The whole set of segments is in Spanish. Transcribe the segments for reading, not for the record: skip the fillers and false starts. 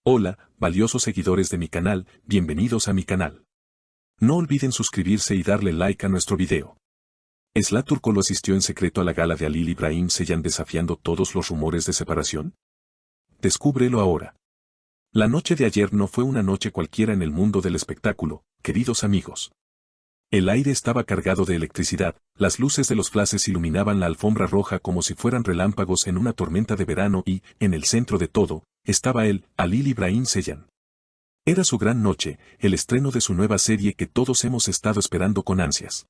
Hola, valiosos seguidores de mi canal, bienvenidos a mi canal. No olviden suscribirse y darle like a nuestro video. ¿Esla Turkoglu asistió en secreto a la gala de Halil Ibrahim Ceyhan desafiando todos los rumores de separación? Descúbrelo ahora. La noche de ayer no fue una noche cualquiera en el mundo del espectáculo, queridos amigos. El aire estaba cargado de electricidad, las luces de los flashes iluminaban la alfombra roja como si fueran relámpagos en una tormenta de verano y, en el centro de todo, estaba él, Halil Ibrahim Ceyhan. Era su gran noche, el estreno de su nueva serie que todos hemos estado esperando con ansias.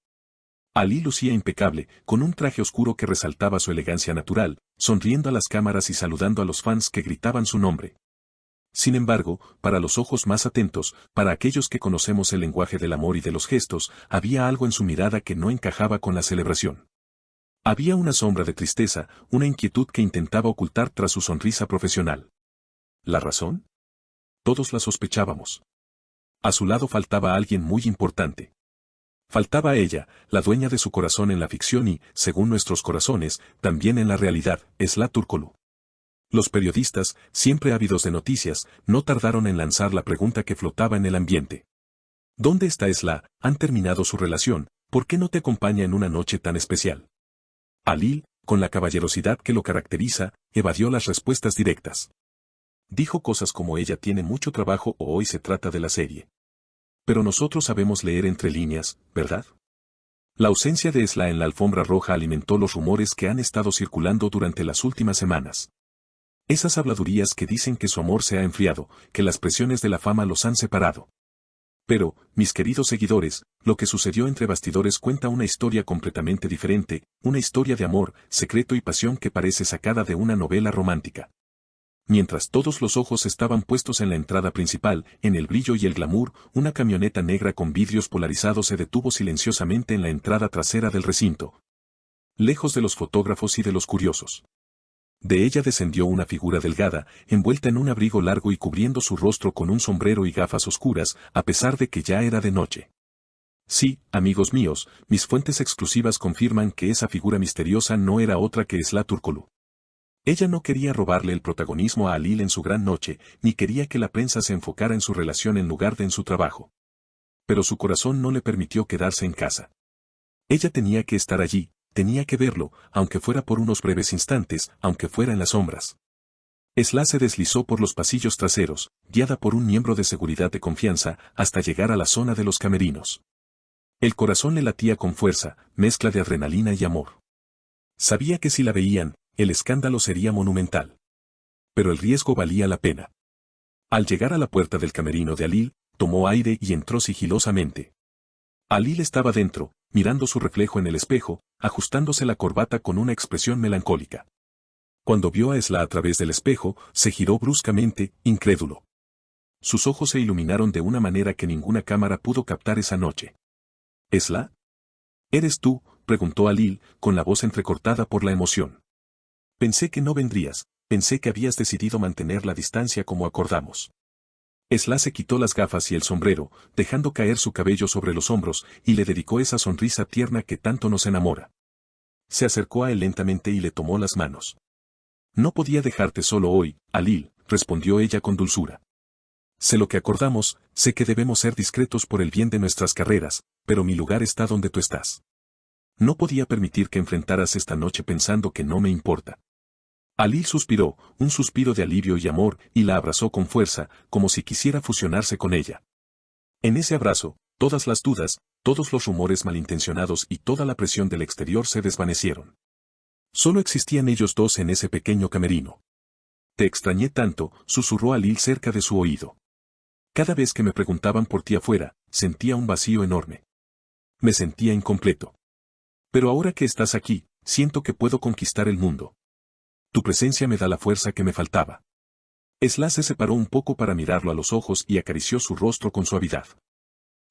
Halil lucía impecable, con un traje oscuro que resaltaba su elegancia natural, sonriendo a las cámaras y saludando a los fans que gritaban su nombre. Sin embargo, para los ojos más atentos, para aquellos que conocemos el lenguaje del amor y de los gestos, había algo en su mirada que no encajaba con la celebración. Había una sombra de tristeza, una inquietud que intentaba ocultar tras su sonrisa profesional. ¿La razón? Todos la sospechábamos. A su lado faltaba alguien muy importante. Faltaba ella, la dueña de su corazón en la ficción y, según nuestros corazones, también en la realidad, Esla Turkoglu. Los periodistas, siempre ávidos de noticias, no tardaron en lanzar la pregunta que flotaba en el ambiente. ¿Dónde está Esla? ¿Han terminado su relación? ¿Por qué no te acompaña en una noche tan especial? Halil, con la caballerosidad que lo caracteriza, evadió las respuestas directas. Dijo cosas como ella tiene mucho trabajo o hoy se trata de la serie. Pero nosotros sabemos leer entre líneas, ¿verdad? La ausencia de Esla en la alfombra roja alimentó los rumores que han estado circulando durante las últimas semanas. Esas habladurías que dicen que su amor se ha enfriado, que las presiones de la fama los han separado. Pero, mis queridos seguidores, lo que sucedió entre bastidores cuenta una historia completamente diferente, una historia de amor, secreto y pasión que parece sacada de una novela romántica. Mientras todos los ojos estaban puestos en la entrada principal, en el brillo y el glamour, una camioneta negra con vidrios polarizados se detuvo silenciosamente en la entrada trasera del recinto. Lejos de los fotógrafos y de los curiosos. De ella descendió una figura delgada, envuelta en un abrigo largo y cubriendo su rostro con un sombrero y gafas oscuras, a pesar de que ya era de noche. Sí, amigos míos, mis fuentes exclusivas confirman que esa figura misteriosa no era otra que Esla Turkoglu. Ella no quería robarle el protagonismo a Halil en su gran noche, ni quería que la prensa se enfocara en su relación en lugar de en su trabajo. Pero su corazón no le permitió quedarse en casa. Ella tenía que estar allí, tenía que verlo, aunque fuera por unos breves instantes, aunque fuera en las sombras. Esla se deslizó por los pasillos traseros, guiada por un miembro de seguridad de confianza, hasta llegar a la zona de los camerinos. El corazón le latía con fuerza, mezcla de adrenalina y amor. Sabía que si la veían, el escándalo sería monumental. Pero el riesgo valía la pena. Al llegar a la puerta del camerino de Halil, tomó aire y entró sigilosamente. Halil estaba dentro, mirando su reflejo en el espejo, ajustándose la corbata con una expresión melancólica. Cuando vio a Esla a través del espejo, se giró bruscamente, incrédulo. Sus ojos se iluminaron de una manera que ninguna cámara pudo captar esa noche. ¿Esla? ¿Eres tú?, preguntó Halil, con la voz entrecortada por la emoción. Pensé que no vendrías, pensé que habías decidido mantener la distancia como acordamos. Esla se quitó las gafas y el sombrero, dejando caer su cabello sobre los hombros, y le dedicó esa sonrisa tierna que tanto nos enamora. Se acercó a él lentamente y le tomó las manos. No podía dejarte solo hoy, Halil, respondió ella con dulzura. Sé lo que acordamos, sé que debemos ser discretos por el bien de nuestras carreras, pero mi lugar está donde tú estás. No podía permitir que enfrentaras esta noche pensando que no me importa. Halil suspiró, un suspiro de alivio y amor, y la abrazó con fuerza, como si quisiera fusionarse con ella. En ese abrazo, todas las dudas, todos los rumores malintencionados y toda la presión del exterior se desvanecieron. Solo existían ellos dos en ese pequeño camerino. Te extrañé tanto, susurró Halil cerca de su oído. Cada vez que me preguntaban por ti afuera, sentía un vacío enorme. Me sentía incompleto. Pero ahora que estás aquí, siento que puedo conquistar el mundo. Tu presencia me da la fuerza que me faltaba. Esla se separó un poco para mirarlo a los ojos y acarició su rostro con suavidad.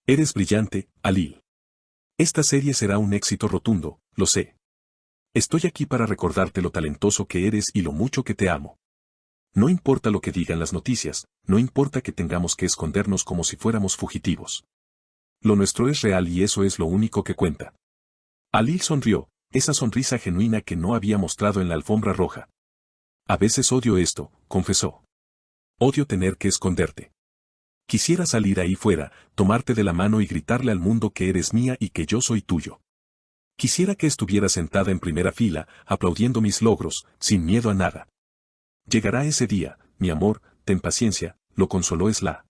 Eres brillante, Halil. Esta serie será un éxito rotundo, lo sé. Estoy aquí para recordarte lo talentoso que eres y lo mucho que te amo. No importa lo que digan las noticias, no importa que tengamos que escondernos como si fuéramos fugitivos. Lo nuestro es real y eso es lo único que cuenta. Halil sonrió, esa sonrisa genuina que no había mostrado en la alfombra roja. A veces odio esto, confesó. Odio tener que esconderte. Quisiera salir ahí fuera, tomarte de la mano y gritarle al mundo que eres mía y que yo soy tuyo. Quisiera que estuvieras sentada en primera fila, aplaudiendo mis logros, sin miedo a nada. Llegará ese día, mi amor, ten paciencia, lo consoló Sla.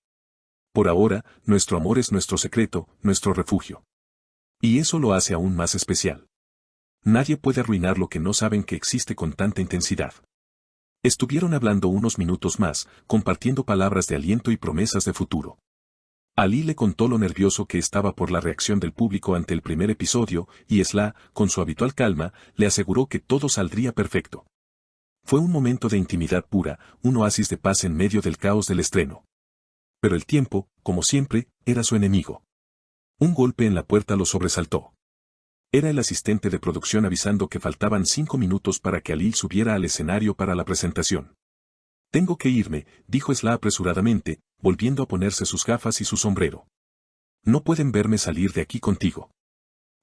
Por ahora, nuestro amor es nuestro secreto, nuestro refugio. Y eso lo hace aún más especial. Nadie puede arruinar lo que no saben que existe con tanta intensidad. Estuvieron hablando unos minutos más, compartiendo palabras de aliento y promesas de futuro. Ali le contó lo nervioso que estaba por la reacción del público ante el primer episodio, y Sla, con su habitual calma, le aseguró que todo saldría perfecto. Fue un momento de intimidad pura, un oasis de paz en medio del caos del estreno. Pero el tiempo, como siempre, era su enemigo. Un golpe en la puerta lo sobresaltó. Era el asistente de producción avisando que faltaban 5 minutos para que Ali subiera al escenario para la presentación. Tengo que irme, dijo Sla apresuradamente, volviendo a ponerse sus gafas y su sombrero. No pueden verme salir de aquí contigo.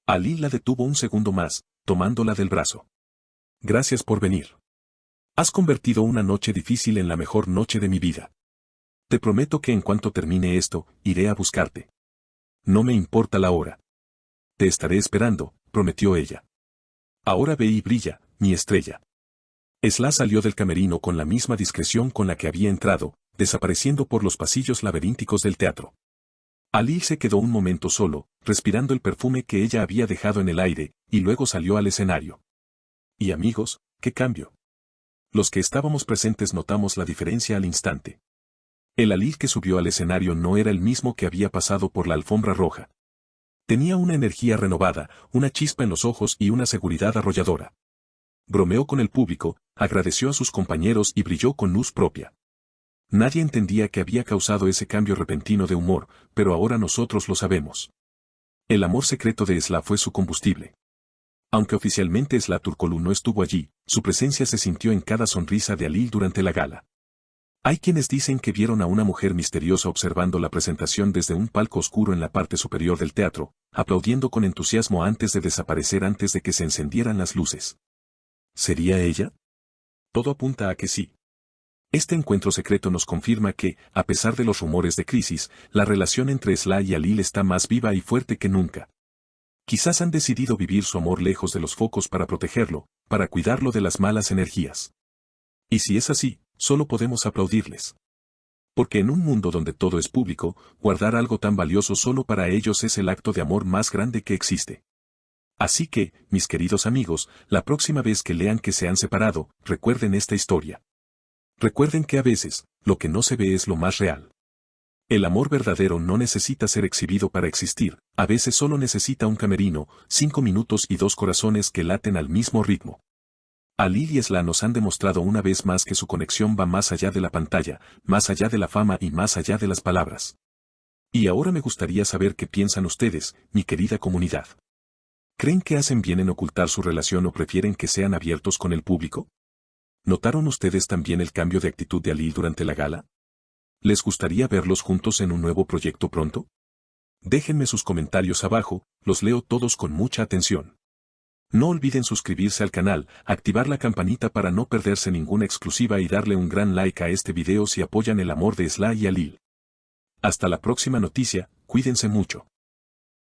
Ali la detuvo un segundo más, tomándola del brazo. Gracias por venir. Has convertido una noche difícil en la mejor noche de mi vida. Te prometo que en cuanto termine esto, iré a buscarte. No me importa la hora. Te estaré esperando, prometió ella. Ahora ve y brilla, mi estrella. Sla salió del camerino con la misma discreción con la que había entrado, desapareciendo por los pasillos laberínticos del teatro. Ali se quedó un momento solo, respirando el perfume que ella había dejado en el aire, y luego salió al escenario. Y amigos, ¿qué cambio? Los que estábamos presentes notamos la diferencia al instante. El Ali que subió al escenario no era el mismo que había pasado por la alfombra roja. Tenía una energía renovada, una chispa en los ojos y una seguridad arrolladora. Bromeó con el público, agradeció a sus compañeros y brilló con luz propia. Nadie entendía qué había causado ese cambio repentino de humor, pero ahora nosotros lo sabemos. El amor secreto de Sla fue su combustible. Aunque oficialmente Sla Turkoglu no estuvo allí, su presencia se sintió en cada sonrisa de Ali durante la gala. Hay quienes dicen que vieron a una mujer misteriosa observando la presentación desde un palco oscuro en la parte superior del teatro, aplaudiendo con entusiasmo antes de desaparecer antes de que se encendieran las luces. ¿Sería ella? Todo apunta a que sí. Este encuentro secreto nos confirma que, a pesar de los rumores de crisis, la relación entre Sla y Ali está más viva y fuerte que nunca. Quizás han decidido vivir su amor lejos de los focos para protegerlo, para cuidarlo de las malas energías. Y si es así, solo podemos aplaudirles. Porque en un mundo donde todo es público, guardar algo tan valioso solo para ellos es el acto de amor más grande que existe. Así que, mis queridos amigos, la próxima vez que lean que se han separado, recuerden esta historia. Recuerden que a veces, lo que no se ve es lo más real. El amor verdadero no necesita ser exhibido para existir, a veces solo necesita un camerino, 5 minutos y 2 corazones que laten al mismo ritmo. Ali y Sla nos han demostrado una vez más que su conexión va más allá de la pantalla, más allá de la fama y más allá de las palabras. Y ahora me gustaría saber qué piensan ustedes, mi querida comunidad. ¿Creen que hacen bien en ocultar su relación o prefieren que sean abiertos con el público? ¿Notaron ustedes también el cambio de actitud de Ali durante la gala? ¿Les gustaría verlos juntos en un nuevo proyecto pronto? Déjenme sus comentarios abajo, los leo todos con mucha atención. No olviden suscribirse al canal, activar la campanita para no perderse ninguna exclusiva y darle un gran like a este video si apoyan el amor de Sla y Ali. Hasta la próxima noticia, cuídense mucho.